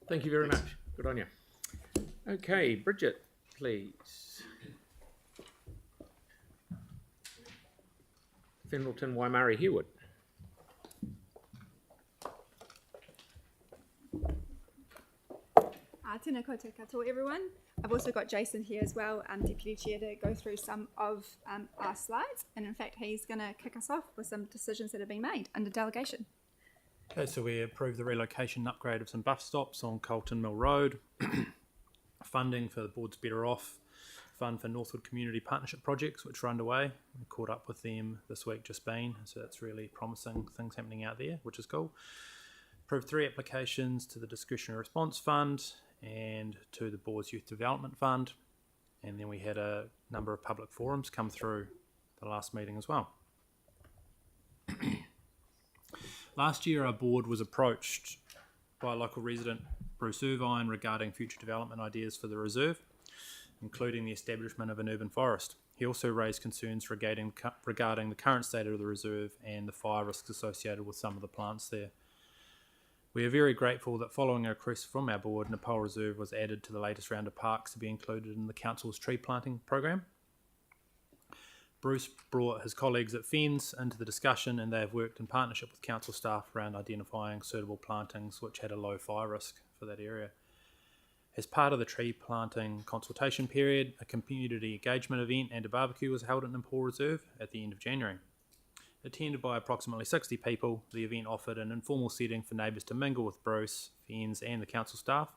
Thank you very much. Good on you. Okay, Bridget, please. Fendalton, Waimari, Herewood. Tēnā koutou katoa, everyone. I've also got Jason here as well, Deputy Chair, to go through some of our slides. And in fact, he's going to kick us off with some decisions that have been made under delegation. Okay, so we approved the relocation and upgrade of some bus stops on Colton Mill Road, funding for the Board's Better Off Fund for Northwood Community Partnership projects, which are underway. We caught up with them this week, just been, so that's really promising things happening out there, which is cool. Approved 3 applications to the Discretionary Response Fund and to the Board's Youth Development Fund, and then we had a number of public forums come through the last meeting as well. Last year, our board was approached by a local resident, Bruce Irvine, regarding future development ideas for the reserve, including the establishment of an urban forest. He also raised concerns regarding the current state of the reserve and the fire risks associated with some of the plants there. We are very grateful that following a request from our board, Nepal Reserve was added to the latest round of parks to be included in the Council's tree planting program. Bruce brought his colleagues at FENS into the discussion, and they have worked in partnership with Council staff around identifying suitable plantings which had a low fire risk for that area. As part of the tree planting consultation period, a community engagement event and a barbecue was held at Nepal Reserve at the end of January. Attended by approximately 60 people, the event offered an informal setting for neighbours to mingle with Bruce, FENS and the Council staff.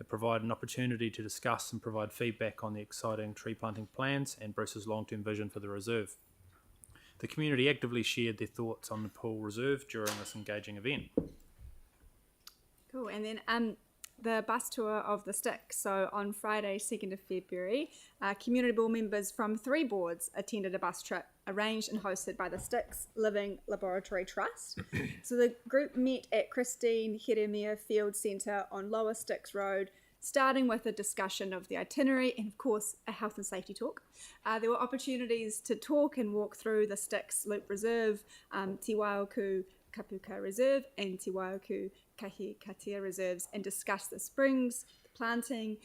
It provided an opportunity to discuss and provide feedback on the exciting tree planting plans and Bruce's long-term vision for the reserve. The community actively shared their thoughts on Nepal Reserve during this engaging event. Cool, and then the bus tour of the Sticks. So on Friday, 2nd of February, community board members from 3 boards attended a bus trip arranged and hosted by the Sticks Living Laboratory Trust. So the group met at Christine Heremia Field Centre on Lower Sticks Road, starting with a discussion of the itinerary and, of course, a health and safety talk. There were opportunities to talk and walk through the Sticks Loop Reserve, Te Waioku Kapuka Reserve and Te Waioku Kahi Katia Reserves, and discuss the springs, the planting,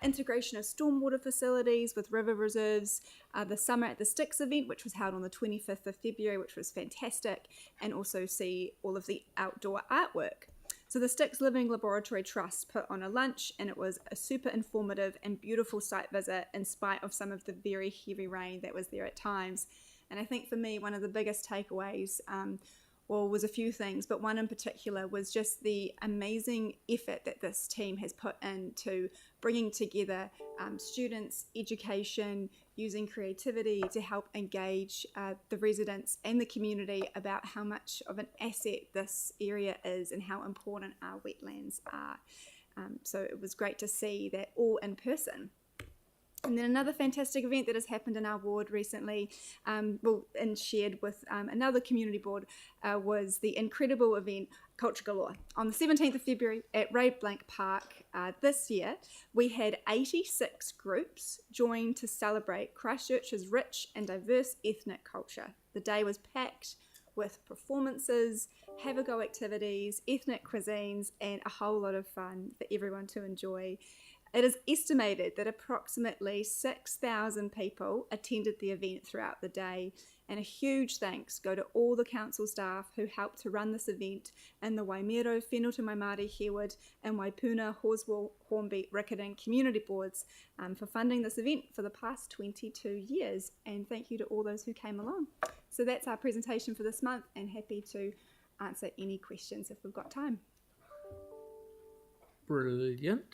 integration of stormwater facilities with river reserves, the Summer at the Sticks event, which was held on the 25th of February, which was fantastic, and also see all of the outdoor artwork. So the Sticks Living Laboratory Trust put on a lunch, and it was a super informative and beautiful site visit in spite of some of the very heavy rain that was there at times. And I think for me, one of the biggest takeaways was a few things, but one in particular was just the amazing effort that this team has put into bringing together students, education, using creativity to help engage the residents and the community about how much of an asset this area is and how important our wetlands are. So it was great to see that all in person. And then another fantastic event that has happened in our ward recently, and shared with another community board, was the incredible event Culture Galore. On the 17th of February at Ray Blank Park this year, we had 86 groups join to celebrate Christchurch's rich and diverse ethnic culture. The day was packed with performances, have-a-go activities, ethnic cuisines, and a whole lot of fun for everyone to enjoy. It is estimated that approximately 6,000 people attended the event throughout the day, and a huge thanks go to all the council staff who helped to run this event in the Waimero, Whenua Mai Māori, Herewood and Waipuna, Horswell, Hornby, Riccarton community boards for funding this event for the past 22 years, and thank you to all those who came along. So that's our presentation for this month, and happy to answer any questions if we've got time. Brilliant.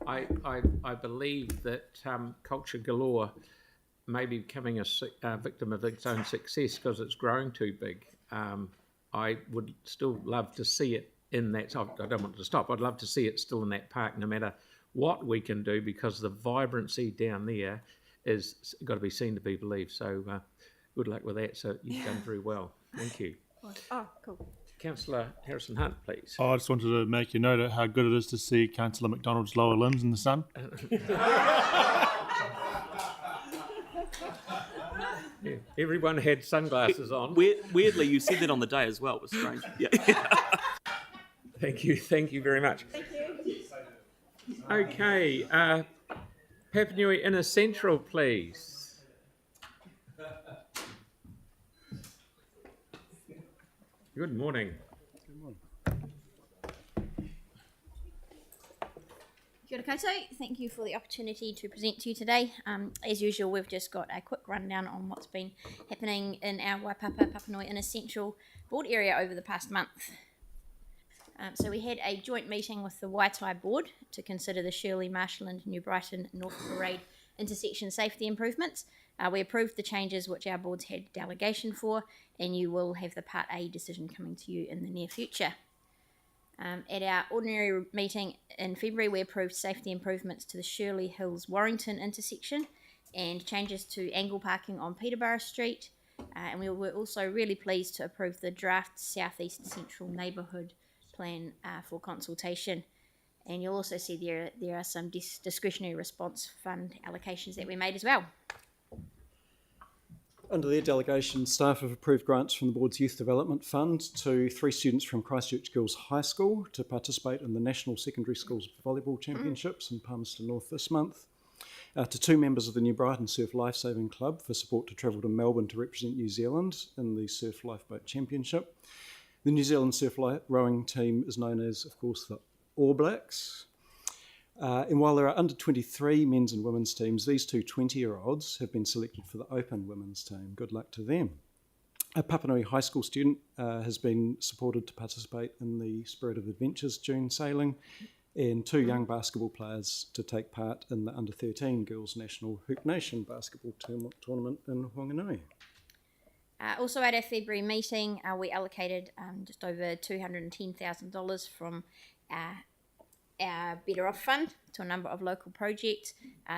I believe that Culture Galore may be becoming a victim of its own success because it's growing too big. I would still love to see it in that. I don't want it to stop. I'd love to see it still in that park, no matter what we can do, because the vibrancy down there is got to be seen to be believed. So good luck with that. So you've done very well. Thank you. Oh, cool. Councillor Harrison Hunt, please. I just wanted to make you note of how good it is to see Councillor McDonald's lower limbs in the sun. Yeah, everyone had sunglasses on. Weirdly, you said that on the day as well. It was strange. Yeah. Thank you very much. Thank you. Okay, Papanui Inner Central, please. Good morning. Kia ora koutou. Thank you for the opportunity to present to you today. As usual, we've just got a quick rundown on what's been happening in our Waipapa Papanui Inner Central board area over the past month. So we had a joint meeting with the Waitai board to consider the Shirley, Marshland, New Brighton, North Parade intersection safety improvements. We approved the changes which our boards had delegation for, and you will have the Part A decision coming to you in the near future. At our ordinary meeting in February, we approved safety improvements to the Shirley Hills Warrington intersection and changes to angle parking on Peterborough Street. And we were also really pleased to approve the draft Southeast Central Neighbourhood Plan for consultation. And you'll also see there are some discretionary response fund allocations that we made as well. Under their delegation, staff have approved grants from the Board's Youth Development Fund to 3 students from Christchurch Girls High School to participate in the National Secondary Schools Volleyball Championships in Palmerston North this month, to 2 members of the New Brighton Surf Lifesaving Club for support to travel to Melbourne to represent New Zealand in the Surf Lifeboat Championship. The New Zealand surf rowing team is known as, of course, the All Blacks. And while there are under 23 men's and women's teams, these 2 20-year-olds have been selected for the Open women's team. Good luck to them. A Papanui High School student has been supported to participate in the Spirit of Adventures June sailing, and 2 young basketball players to take part in the under 13 Girls National Hoop Nation basketball tournament in Whanganui. Also at our February meeting, we allocated just over $210,000 from our Better Off Fund to a number of local projects,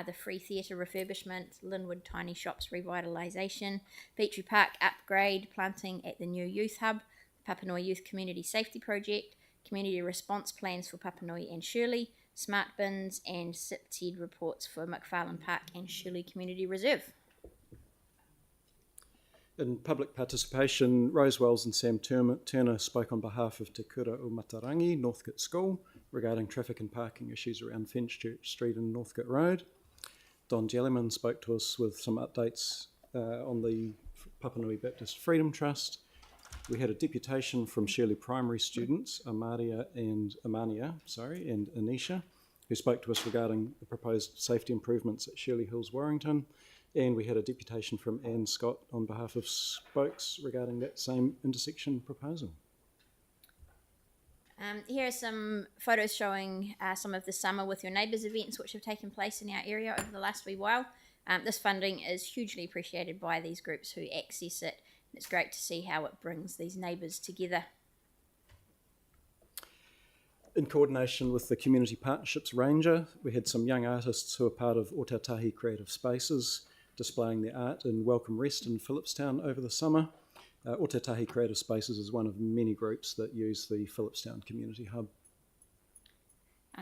the Free Theatre refurbishment, Linwood Tiny Shops revitalisation, Petrie Park upgrade, planting at the new Youth Hub, Papanui Youth Community Safety Project, community response plans for Papanui and Shirley, smart bins and SIPTED reports for McFarlane Park and Shirley Community Reserve. In public participation, Rose Wells and Sam Turner spoke on behalf of Te Kura o Matarangi, Northcote School, regarding traffic and parking issues around Christchurch Street and Northcote Road. Don Jellyman spoke to us with some updates on the Papanui Baptist Freedom Trust. We had a deputation from Shirley Primary students, Anisha, who spoke to us regarding the proposed safety improvements at Shirley Hills Warrington. And we had a deputation from Anne Scott on behalf of Spokes regarding that same intersection proposal. Here are some photos showing some of the Summer with Your Neighbours events which have taken place in our area over the last wee while. This funding is hugely appreciated by these groups who access it. It's great to see how it brings these neighbours together. In coordination with the Community Partnerships Ranger, we had some young artists who are part of Otatahi Creative Spaces displaying their art in Welcome Rest in Phillipstown over the summer. Otatahi Creative Spaces is one of many groups that use the Phillipstown Community Hub.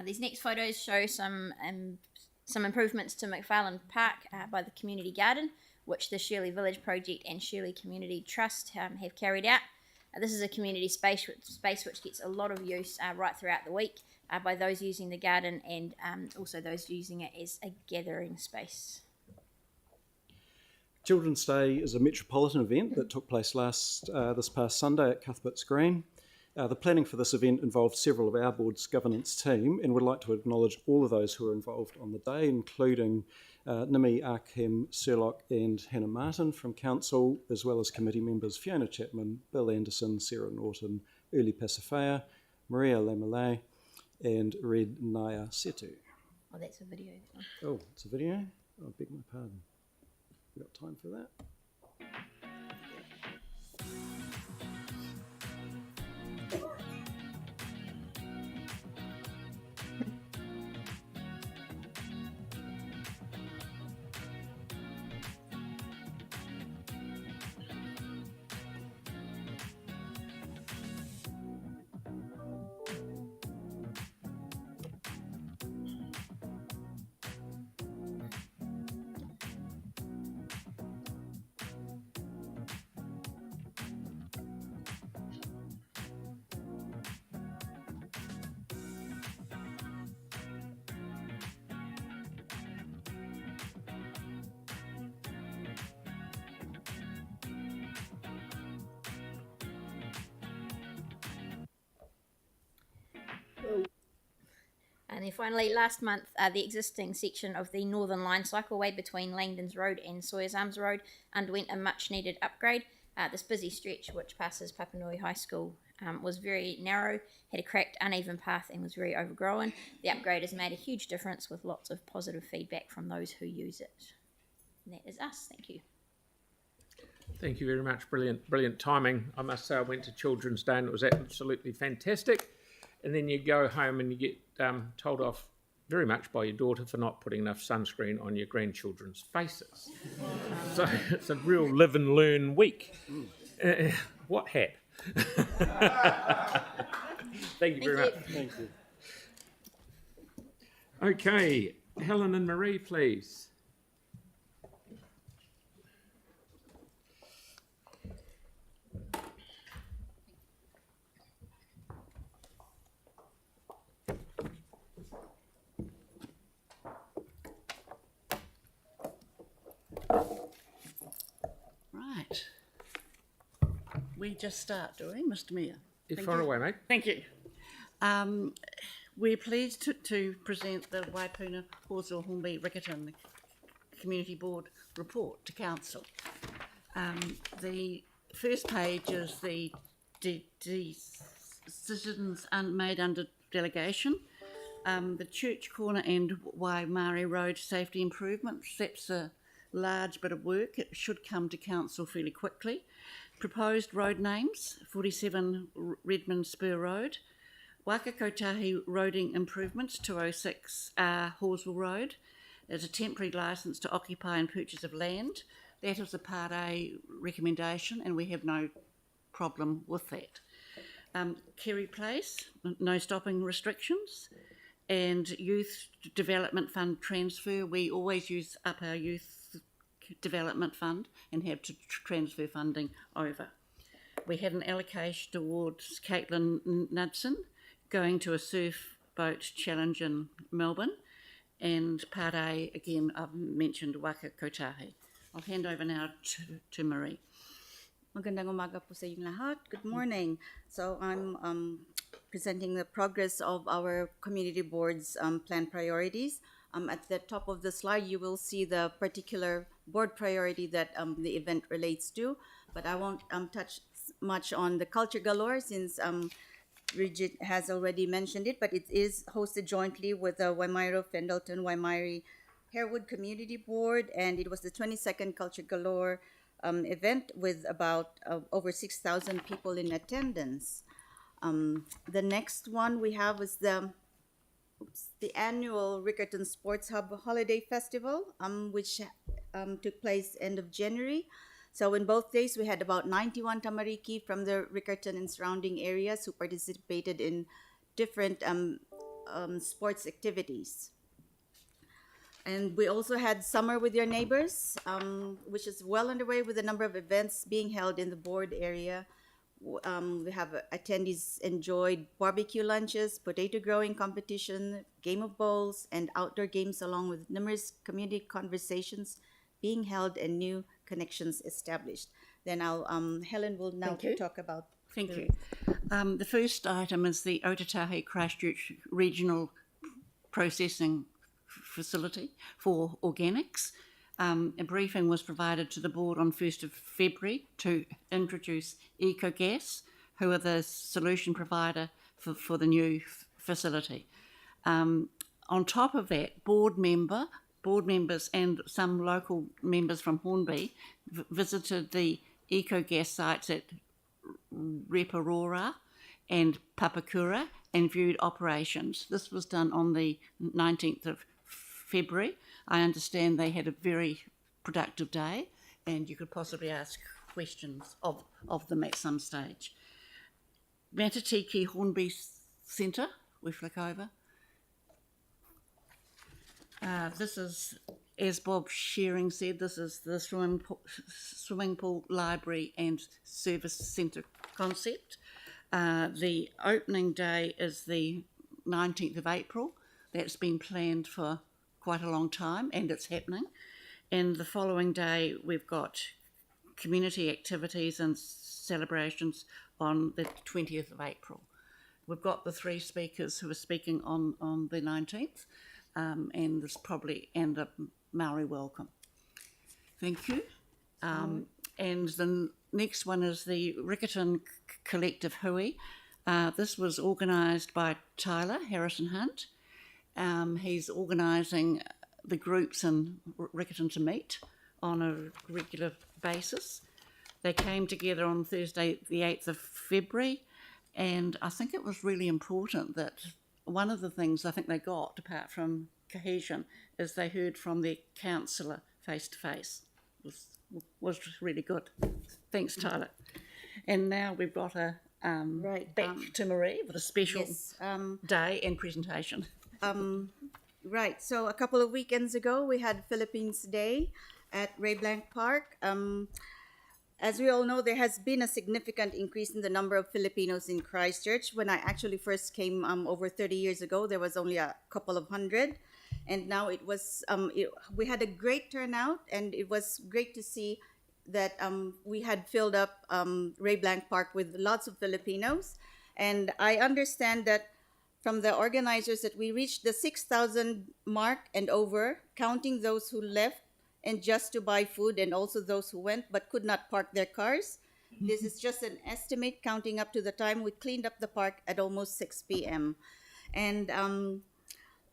These next photos show some improvements to McFarlane Park by the Community Garden, which the Shirley Village Project and Shirley Community Trust have carried out. This is a community space which gets a lot of use right throughout the week by those using the garden and also those using it as a gathering space. Children's Day is a metropolitan event that took place this past Sunday at Cuthbert's Green. The planning for this event involved several of our board's governance team, and would like to acknowledge all of those who were involved on the day, including Nimi Arkham Surlock and Hannah Martin from Council, as well as committee members Fiona Chapman, Bill Anderson, Sarah Norton, Uli Pasifea, Maria Lamalay, and Red Naya Setu. Oh, that's a video. Oh, it's a video? I beg my pardon. We got time for that? And then finally, last month, the existing section of the Northern Line cycleway between Langdons Road and Sawyers Arms Road underwent a much-needed upgrade. This busy stretch, which passes Papanui High School, was very narrow, had a cracked, uneven path and was very overgrown. The upgrade has made a huge difference with lots of positive feedback from those who use it. And that is us. Thank you. Thank you very much. Brilliant timing. I must say I went to Children's Day and it was absolutely fantastic. And then you go home and you get told off very much by your daughter for not putting enough sunscreen on your grandchildren's faces. So it's a real live and learn week. What hat? Thank you very much. Thank you. Okay, Helen and Marie, please. Right. We just start, do we, Mr Mayor? You're far away, mate. Thank you. We're pleased to present the Waipuna Horsell Hornby Riccarton Community Board report to Council. The first page is the decisions made under delegation. The Church Corner and Waimari Road safety improvements, that's a large bit of work. It should come to Council fairly quickly. Proposed road names: 47 Redmond Spur Road, Wakakotahi Roading Improvements, 206 Horsell Road. There's a temporary licence to occupy and purchase of land. That is a Part A recommendation and we have no problem with that. Kerry Place, no stopping restrictions. And Youth Development Fund transfer, we always use up our Youth Development Fund and have to transfer funding over. We had an allocation towards Caitlin Knudsen going to a surf boat challenge in Melbourne, and Part A, again, I've mentioned Wakakotahi. I'll hand over now to Marie. Magandang umaga po sa inyong lahat. Good morning. So I'm presenting the progress of our community board's plan priorities. At the top of the slide, you will see the particular board priority that the event relates to, but I won't touch much on the culture galore since Bridget has already mentioned it, but it is hosted jointly with the Waimairo Fendleton Waimairi Harewood Community Board, and it was the 22nd Culture Galore event with about over 6,000 people in attendance. The next one we have is the annual Riccarton Sports Hub Holiday Festival, which took place end of January. So in both days, we had about 91 tamariki from the Riccarton and surrounding areas who participated in different sports activities. And we also had Summer with Your Neighbors, which is well underway with a number of events being held in the board area. We have attendees enjoyed barbecue lunches, potato growing competition, game of bowls, and outdoor games, along with numerous community conversations being held and new connections established. Then Helen will now talk about. Thank you. The first item is the Otatahi Christchurch Regional Processing Facility for Organics. A briefing was provided to the board on 1st of February to introduce EcoGas, who are the solution provider for the new facility. On top of that, board members and some local members from Hornby visited the EcoGas sites at Reparora and Papakura and viewed operations. This was done on the 19th of February. I understand they had a very productive day and you could possibly ask questions of them at some stage. Matatiki Hornby Centre, we flick over. This is, as Bob Shearing said, this is the swimming pool, library and service centre concept. The opening day is the 19th of April. That's been planned for quite a long time and it's happening. And the following day we've got community activities and celebrations on the 20th of April. we've got the 3 speakers who are speaking on the 19th, and there's probably end up Maori welcome. Thank you. And the next one is the Riccarton Collective Hui. This was organised by Tyler Harrison Hunt. He's organising the groups in Riccarton to meet on a regular basis. They came together on Thursday, the 8th of February, and I think it was really important that one of the things I think they got, apart from cohesion, is they heard from their councillor face to face. Was really good. Thanks, Tyler. And now we've got a back to Marie with a special day and presentation. Right. So a couple of weekends ago, we had Philippines Day at Ray Blanc Park. As we all know, there has been a significant increase in the number of Filipinos in Christchurch. When I actually first came over 30 years ago, there was only a couple of hundred. And now it was, we had a great turnout, and it was great to see that we had filled up Ray Blanc Park with lots of Filipinos. And I understand that from the organizers that we reached the 6,000 mark and over, counting those who left and just to buy food, and also those who went but could not park their cars. This is just an estimate counting up to the time we cleaned up the park at almost 6 p.m. And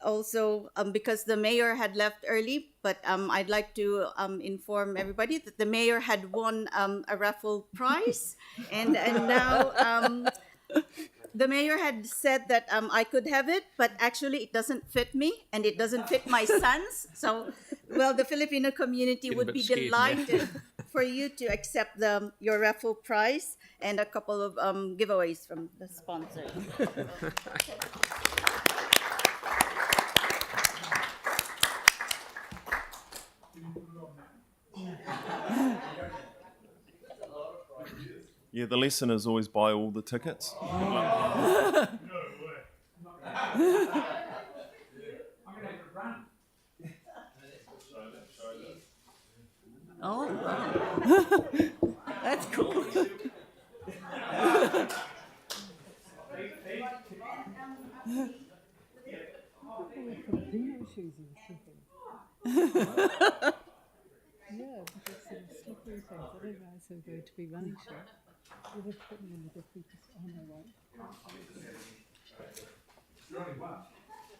also, because the mayor had left early, but I'd like to inform everybody that the mayor had won a raffle prize, and now the mayor had said that I could have it, but actually it doesn't fit me, and it doesn't fit my sons. So, well, the Filipino community would be delighted for you to accept your raffle prize and a couple of giveaways from the sponsor. Yeah, the lesson is always buy all the tickets. Oh, wow. That's cool. Yeah, because some slippery things. I don't know if they're going to be running shoes. We'll just put them in the different. Oh no, right.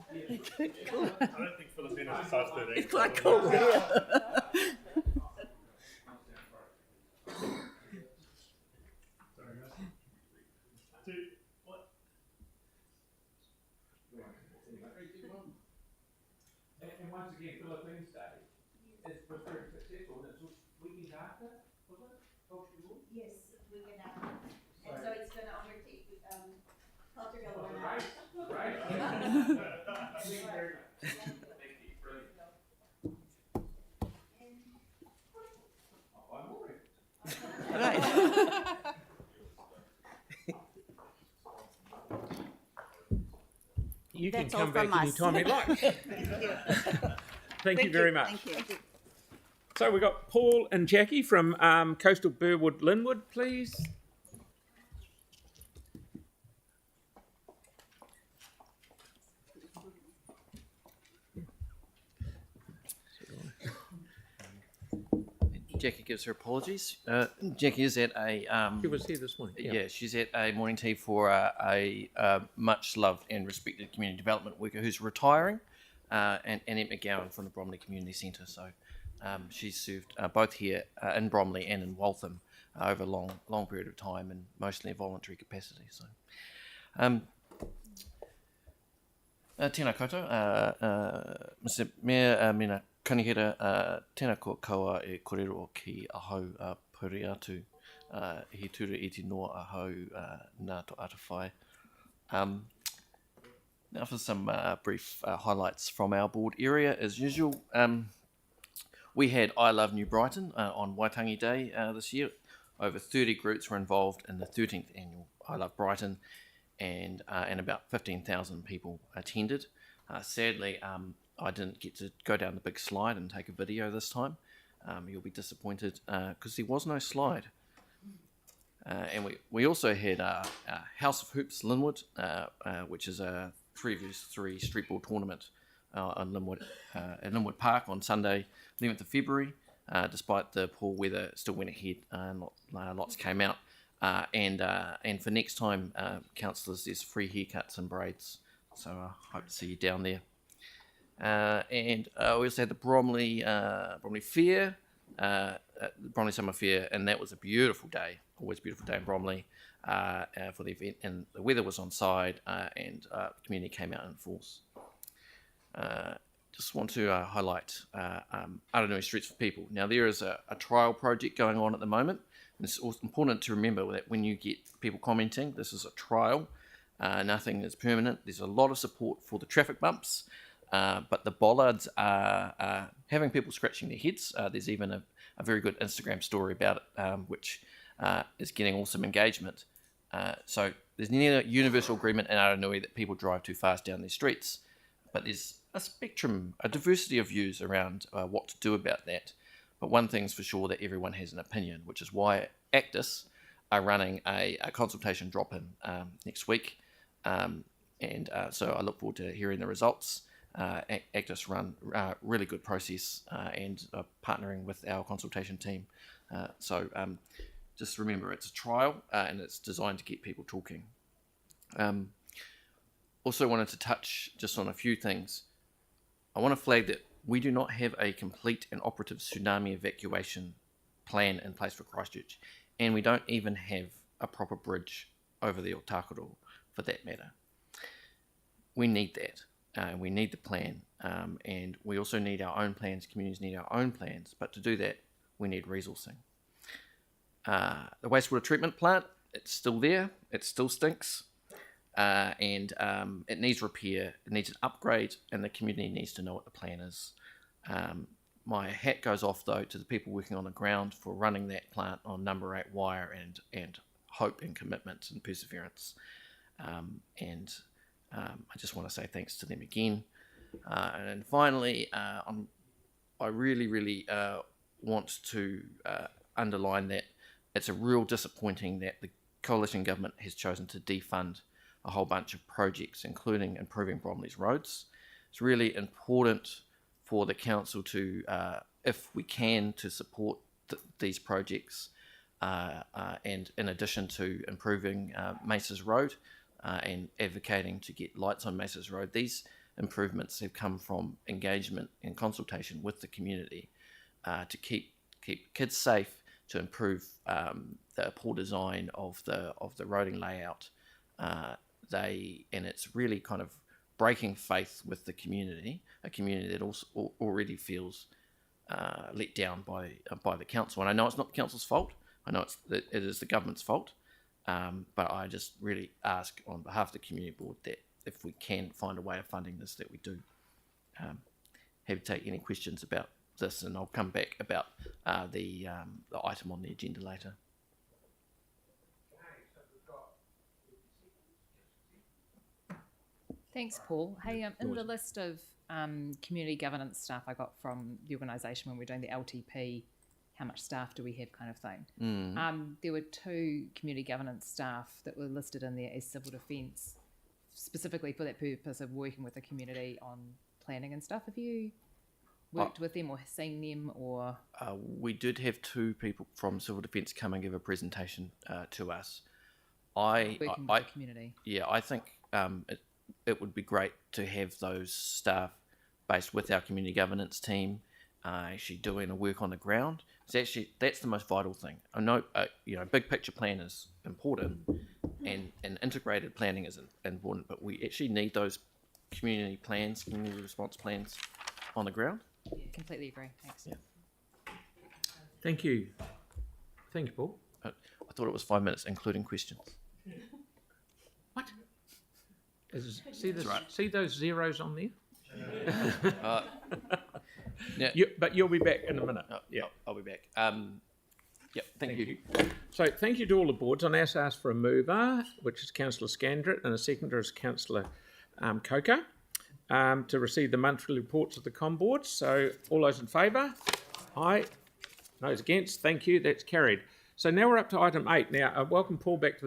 I don't think Filipinos decides to. It's quite cool, yeah. And once again, Philippines Day is very successful, and it's weekend after, was it? Yes, weekend after. And so it's going to overtake Culture Galore. Right. Thank you very much. Thank you. Brilliant. I'm worried. Right. You That's can all come back from us. anytime you like. Thank you very much. Thank you. So we've got Paul and Jackie from Coastal Burwood Linwood, please. Jackie gives her apologies. Jackie is at a. She was here this morning. Yeah, she's at a morning tea for a much loved and respected community development worker who's retiring, and Annette McGowan from the Bromley Community Centre. So she's served both here in Bromley and in Waltham over a long period of time, and mostly in voluntary capacity. So, tēnā koutou, Mr. Mayor, mina kanihira tēnā kaua e korero ki ahau puri atu he tura iti noa ahau nā to atawhai. Now for some brief highlights from our board area. As usual, we had I Love New Brighton on Waitangi Day this year. Over 30 groups were involved in the 13th annual I Love Brighton, and about 15,000 people attended. Sadly, I didn't get to go down the big slide and take a video this time. You'll be disappointed because there was no slide. And we also had House of Hoops Linwood, which is a 3v3 streetball tournament on Linwood, at Linwood Park on Sunday, 11th of February. Despite the poor weather, it still went ahead and lots came out. And for next time, councillors, there's free haircuts and braids. So I hope to see you down there. And we also had the Bromley Fair, Bromley Summer Fair, and that was a beautiful day, always a beautiful day in Bromley for the event. And the weather was on side, and the community came out in force. Just want to highlight Aranui Streets for People. Now, there is a trial project going on at the moment. And it's also important to remember that when you get people commenting, this is a trial. Nothing is permanent. There's a lot of support for the traffic bumps, but the bollards are having people scratching their heads. There's even a very good Instagram story about it, which is getting awesome engagement. So there's near universal agreement in Aranui that people drive too fast down their streets, but there's a spectrum, a diversity of views around what to do about that. But one thing's for sure, that everyone has an opinion, which is why Actus are running a consultation drop-in next week. So I look forward to hearing the results. Actus run a really good process and partnering with our consultation team. Just remember, it's a trial and it's designed to get people talking. Also wanted to touch just on a few things. I want to flag that we do not have a complete and operative tsunami evacuation plan in place for Christchurch, and we don't even have a proper bridge over the Otakaro for that matter. We need that. We need the plan, and we also need our own plans. Communities need our own plans, but to do that, we need resourcing. The wastewater treatment plant, it's still there. It still stinks. And it needs repair, it needs an upgrade, and the community needs to know what the plan is. My hat goes off, though, to the people working on the ground for running that plant on number 8 wire and hope and commitment and perseverance. I just want to say thanks to them again. And finally, I really want to underline that it's a real disappointing that the coalition government has chosen to defund a whole bunch of projects, including improving Bromley's roads. It's really important for the council to, if we can, to support these projects, and in addition to improving Maces Road and advocating to get lights on Maces Road. These improvements have come from engagement and consultation with the community to keep kids safe, to improve the poor design of the roading layout. And it's really kind of breaking faith with the community, a community that also already feels let down by the council. And I know it's not the council's fault. I know it is the government's fault. But I just really ask on behalf of the community board that if we can find a way of funding this, that we do. Happy to take any questions about this, and I'll come back about the item on the agenda later. Thanks, Paul. Hey, in the list of community governance staff I got from the organisation when we were doing the LTP, how much staff do we have kind of thing, there were 2 community governance staff that were listed in there as civil defence, specifically for that purpose of working with the community on planning and stuff. Have you worked with them or seen them? Or we did have 2 people from civil defence come and give a presentation to us. Working with the community. Yeah, I think it would be great to have those staff based with our community governance team, actually doing the work on the ground. That's the most vital thing. I know, big picture plan is important, and integrated planning is important, but we actually need those community plans, community response plans on the ground. Yeah, completely agree. Thanks. Yeah. Thank you, Paul. I thought it was 5 minutes, including questions. What? See those zeros on there? Yeah. But you'll be back in a minute. Yeah, I'll be back. Thank you. So thank you to all the boards. I now ask for a mover, which is Councillor Scandrett, and a seconder is Councillor Coker, to receive the monthly reports of the com boards. So all those in favour? Aye. Those against? Thank you. That's carried. So now we're up to item 8. Now, welcome Paul back to the